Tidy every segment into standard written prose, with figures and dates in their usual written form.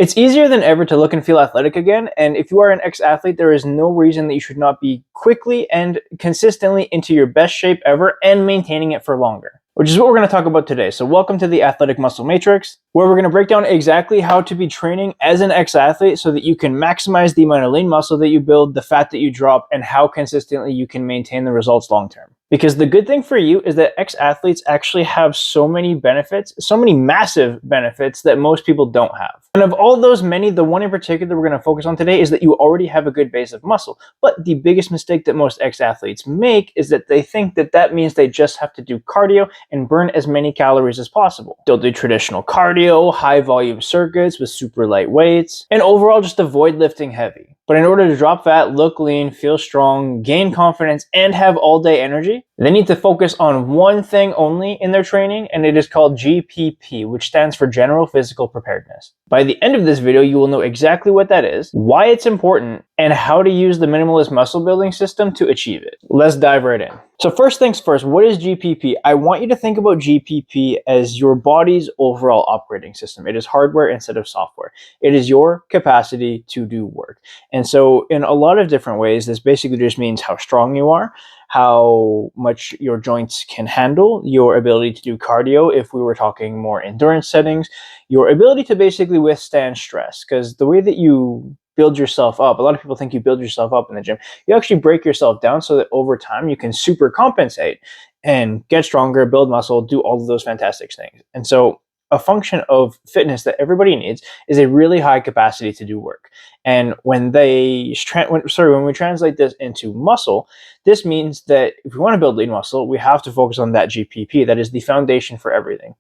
It's easier than ever to look and feel athletic again, and if you are an ex-athlete, there is no reason that you should not be quickly and consistently into your best shape ever and maintaining it for longer, which is what we're going to talk about today. So welcome to the Athletic Muscle Matrix, where we're going to break down exactly how to be training as an ex-athlete so that you can maximize the amount of lean muscle that you build, the fat that you drop, and how consistently you can maintain the results long term. Because the good thing for you is that ex-athletes actually have so many benefits, so many massive benefits that most people don't have. And of all those many, the one in particular that we're going to focus on today is that you already have a good base of muscle. But the biggest mistake that most ex-athletes make is that they think that that means they just have to do cardio and burn as many calories as possible. They'll do traditional cardio, high volume circuits with super light weights, and overall just avoid lifting heavy. But in order to drop fat, look lean, feel strong, gain confidence, and have all-day energy, they need to focus on one thing only in their training, and it is called GPP, which stands for General Physical Preparedness. By the end of this video, you will know exactly what that is, why it's important, and how to use the minimalist muscle building system to achieve it. Let's dive right in. So first things first, what is GPP? I want you to think about GPP as your body's overall operating system. It is hardware instead of software. It is your capacity to do work. And so in a lot of different ways, this basically just means how strong you are, how much your joints can handle, your ability to do cardio if we were talking more endurance settings, your ability to basically withstand stress. Because the way that you build yourself up, a lot of people think you build yourself up in the gym. You actually break yourself down so that over time you can super compensate and get stronger, build muscle, do all of those fantastic things. And so a function of fitness that everybody needs is a really high capacity to do work. And when we translate this into muscle, this means that if we want to build lean muscle, we have to focus on that GPP. That is the foundation for everything.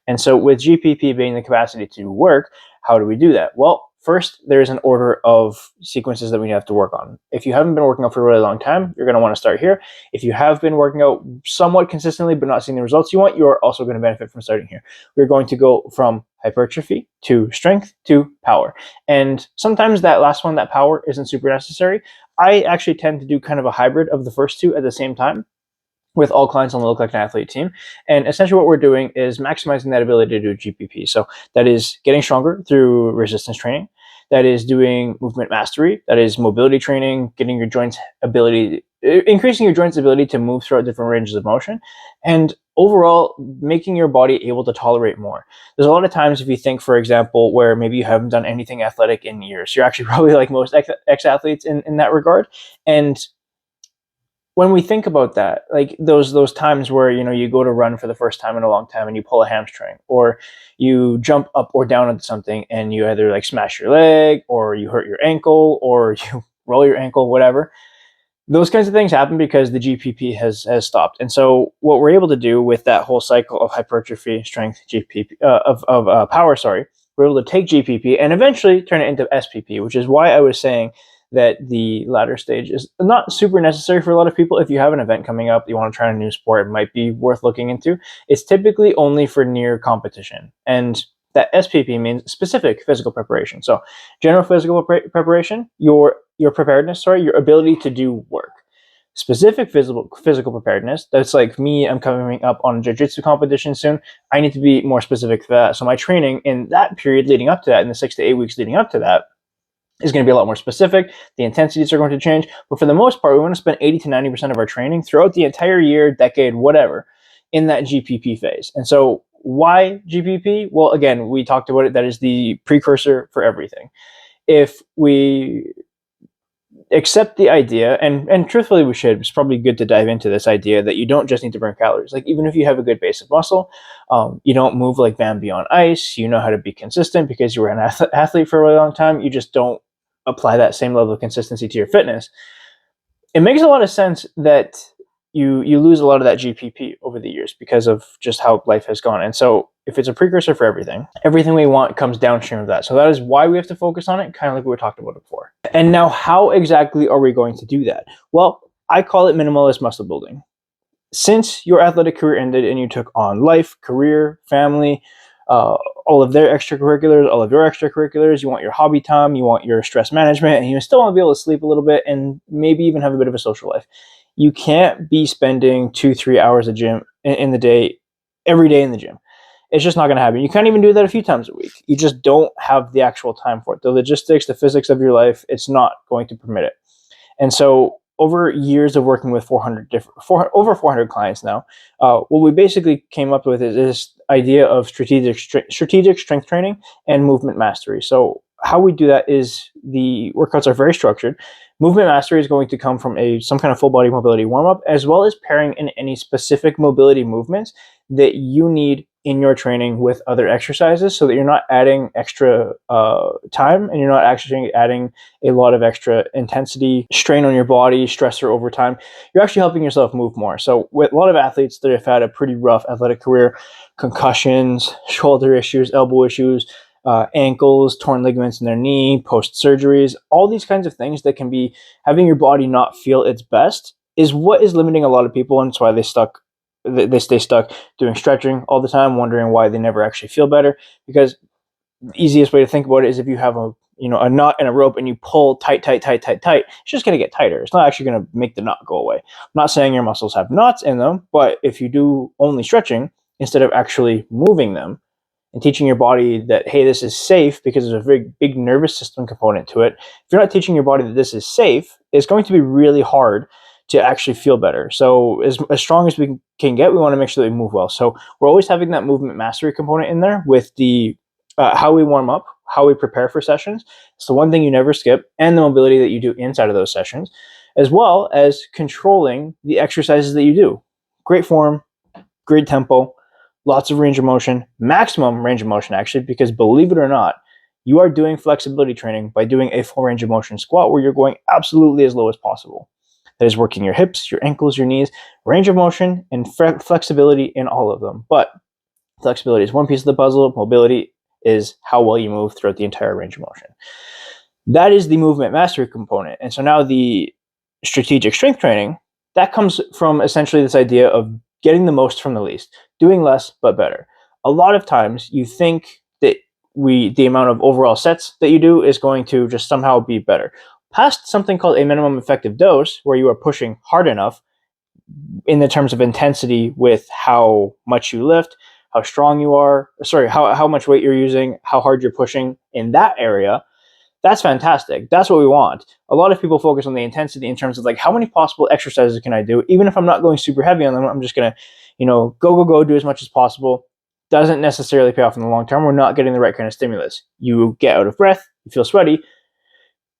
And so with GPP being the capacity to do work, how do we do that? Well, first, there is an order of sequences that we have to work on. If you haven't been working out for a really long time, you're going to want to start here. If you have been working out somewhat consistently but not seeing the results you want, you are also going to benefit from starting here. We're going to go from hypertrophy to strength to power. And sometimes that last one, that power, isn't super necessary. I actually tend to do kind of a hybrid of the first two at the same time with all clients on the Look Like an Athlete team. And essentially what we're doing is maximizing that ability to do GPP. So that is getting stronger through resistance training. That is doing movement mastery. That is mobility training, getting your joints ability, increasing your joints ability to move throughout different ranges of motion, and overall making your body able to tolerate more. There's a lot of times if you think, for example, where maybe you haven't done anything athletic in years, you're actually probably like most ex-athletes in that regard. And when we think about that, like those times where, you go to run for the first time in a long time and you pull a hamstring, or you jump up or down into something and you either like smash your leg or you hurt your ankle or you roll your ankle, whatever. Those kinds of things happen because the GPP has stopped. And so what we're able to do with that whole cycle of hypertrophy, strength, GPP, power, we're able to take GPP and eventually turn it into SPP, which is why I was saying that the latter stage is not super necessary for a lot of people. If you have an event coming up, you want to try a new sport, it might be worth looking into. It's typically only for near competition. And that SPP means specific physical preparation. So general physical preparation, your preparedness, your ability to do work. Specific physical preparedness, that's like me, I'm coming up on a jiu-jitsu competition soon. I need to be more specific for that. So my training in that period leading up to that, in the 6 to 8 weeks leading up to that, is going to be a lot more specific. The intensities are going to change. But for the most part, we want to spend 80 to 90% of our training throughout the entire year, decade, whatever, in that GPP phase. And so why GPP? Well, again, we talked about it. That is the precursor for everything. If we accept the idea, and truthfully we should, it's probably good to dive into this idea that you don't just need to burn calories. Like even if you have a good base of muscle, you don't move like Bambi on ice, you know how to be consistent because you were an athlete for a really long time, you just don't apply that same level of consistency to your fitness. It makes a lot of sense that you lose a lot of that GPP over the years because of just how life has gone. And so if it's a precursor for everything we want comes downstream of that. So that is why we have to focus on it, kind of like we were talking about before. And now how exactly are we going to do that? Well, I call it minimalist muscle building. Since your athletic career ended and you took on life, career, family, all of their extracurriculars, all of your extracurriculars, you want your hobby time, you want your stress management, and you still want to be able to sleep a little bit and maybe even have a bit of a social life. You can't be spending 2-3 hours in the day, every day in the gym. It's just not going to happen. You can't even do that a few times a week. You just don't have the actual time for it. The logistics, the physics of your life, it's not going to permit it. And so over years of working with over 400 clients now, what we basically came up with is this idea of strategic strength training and movement mastery. So how we do that is the workouts are very structured. Movement mastery is going to come from some kind of full body mobility warm up, as well as pairing in any specific mobility movements that you need in your training with other exercises, so that you're not adding extra time and you're not actually adding a lot of extra intensity, strain on your body, stressor over time. You're actually helping yourself move more. So with a lot of athletes that have had a pretty rough athletic career, concussions, shoulder issues, elbow issues, ankles, torn ligaments in their knee, post surgeries, all these kinds of things that can be having your body not feel its best is what is limiting a lot of people, and it's why they stay stuck doing stretching all the time, wondering why they never actually feel better. Because the easiest way to think about it is if you have a knot in a rope and you pull tight, it's just going to get tighter. It's not actually going to make the knot go away. I'm not saying your muscles have knots in them, but if you do only stretching instead of actually moving them and teaching your body that, hey, this is safe, because there's a very big nervous system component to it. If you're not teaching your body that this is safe, it's going to be really hard to actually feel better. So as strong as we can get, we want to make sure that we move well. So we're always having that movement mastery component in there with the how we warm up, how we prepare for sessions. It's the one thing you never skip, and the mobility that you do inside of those sessions, as well as controlling the exercises that you do. Great form, great tempo, lots of range of motion, maximum range of motion actually, because believe it or not, you are doing flexibility training by doing a full range of motion squat where you're going absolutely as low as possible. That is working your hips, your ankles, your knees, range of motion, and flexibility in all of them. But flexibility is one piece of the puzzle. Mobility is how well you move throughout the entire range of motion. That is the movement mastery component. And so now the strategic strength training, that comes from essentially this idea of getting the most from the least, doing less but better. A lot of times you think that the amount of overall sets that you do is going to just somehow be better. Past something called a minimum effective dose, where you are pushing hard enough in the terms of intensity with how much you lift, how strong you are, how much weight you're using, how hard you're pushing in that area, that's fantastic. That's what we want. A lot of people focus on the intensity in terms of like, how many possible exercises can I do? Even if I'm not going super heavy on them, I'm just going to, go, do as much as possible. Doesn't necessarily pay off in the long term. We're not getting the right kind of stimulus. You get out of breath, you feel sweaty,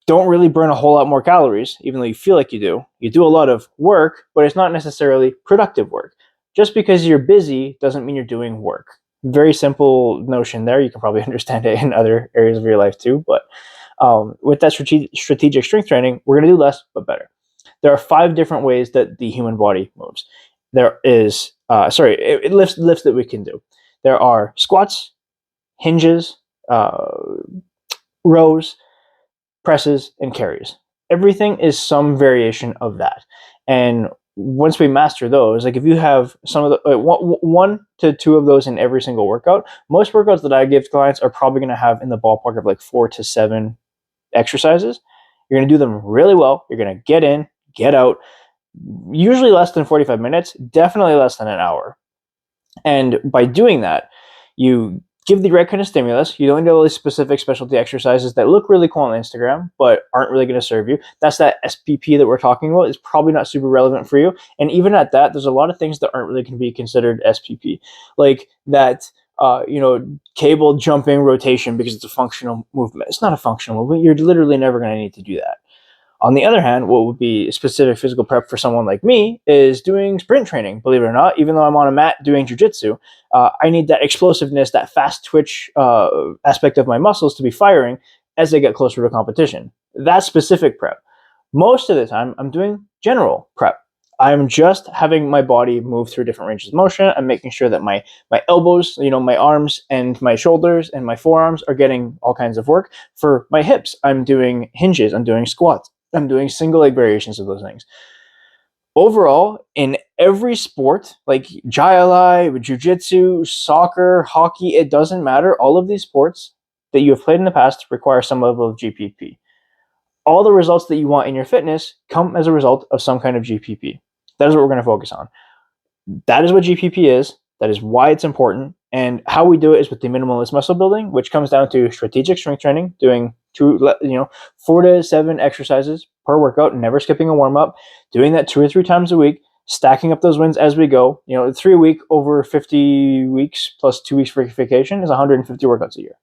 don't really burn a whole lot more calories, even though you feel like you do. You do a lot of work, but it's not necessarily productive work. Just because you're busy doesn't mean you're doing work. Very simple notion there. You can probably understand it in other areas of your life too. But with that strategic strength training, we're going to do less but better. There are 5 different ways that the human body moves. There is, lifts that we can do. There are squats, hinges, rows, presses, and carries. Everything is some variation of that. And once we master those, like if you have some of the 1 to 2 of those in every single workout, most workouts that I give to clients are probably going to have in the ballpark of like 4 to 7 exercises. You're going to do them really well. You're going to get in, get out, usually less than 45 minutes, definitely less than an hour. And by doing that, you give the right kind of stimulus. You don't do all these specific specialty exercises that look really cool on Instagram, but aren't really going to serve you. That's that SPP that we're talking about. Is probably not super relevant for you. And even at that, there's a lot of things that aren't really going to be considered SPP. Like that, cable jumping rotation because it's a functional movement. It's not a functional movement. You're literally never going to need to do that. On the other hand, what would be specific physical prep for someone like me is doing sprint training. Believe it or not, even though I'm on a mat doing jiu-jitsu, I need that explosiveness, that fast twitch aspect of my muscles to be firing as they get closer to competition. That's specific prep. Most of the time, I'm doing general prep. I'm just having my body move through different ranges of motion. I'm making sure that my elbows, my arms and my shoulders and my forearms are getting all kinds of work. For my hips, I'm doing hinges, I'm doing squats, I'm doing single leg variations of those things. Overall, in every sport, like Jai jiu-jitsu, soccer, hockey, it doesn't matter. All of these sports that you have played in the past require some level of GPP. All the results that you want in your fitness come as a result of some kind of GPP. That is what we're going to focus on. That is what GPP is. That is why it's important. And how we do it is with the minimalist muscle building, which comes down to strategic strength training, doing 4 to 7 exercises per workout, never skipping a warm up, doing that 2 or 3 times a week, stacking up those wins as we go. 3 a week over 50 weeks plus 2 weeks for vacation is 150 workouts a year.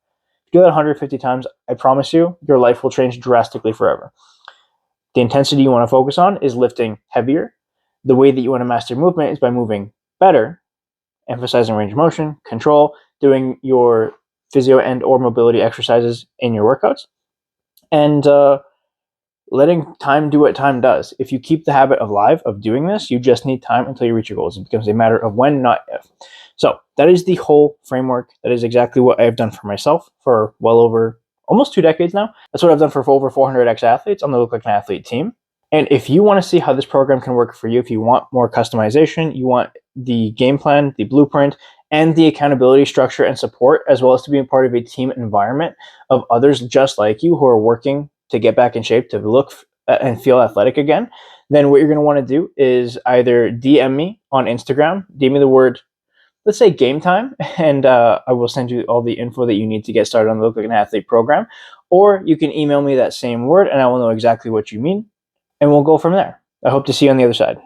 If you do that 150 times, I promise you, your life will change drastically forever. The intensity you want to focus on is lifting heavier. The way that you want to master movement is by moving better, emphasizing range of motion, control, doing your physio and or mobility exercises in your workouts, and letting time do what time does. If you keep the habit alive of doing this, you just need time until you reach your goals. It becomes a matter of when, not if. So that is the whole framework. That is exactly what I've done for myself for well over almost 2 decades now. That's what I've done for over 400 ex-athletes on the Look Like an Athlete team. And if you want to see how this program can work for you, if you want more customization, you want the game plan, the blueprint, and the accountability structure and support, as well as to be a part of a team environment of others just like you who are working to get back in shape, to look and feel athletic again, then what you're going to want to do is either DM me on Instagram, DM me the word, let's say game time, and I will send you all the info that you need to get started on the Look Like an Athlete program, or you can email me that same word and I will know exactly what you mean, and we'll go from there. I hope to see you on the other side.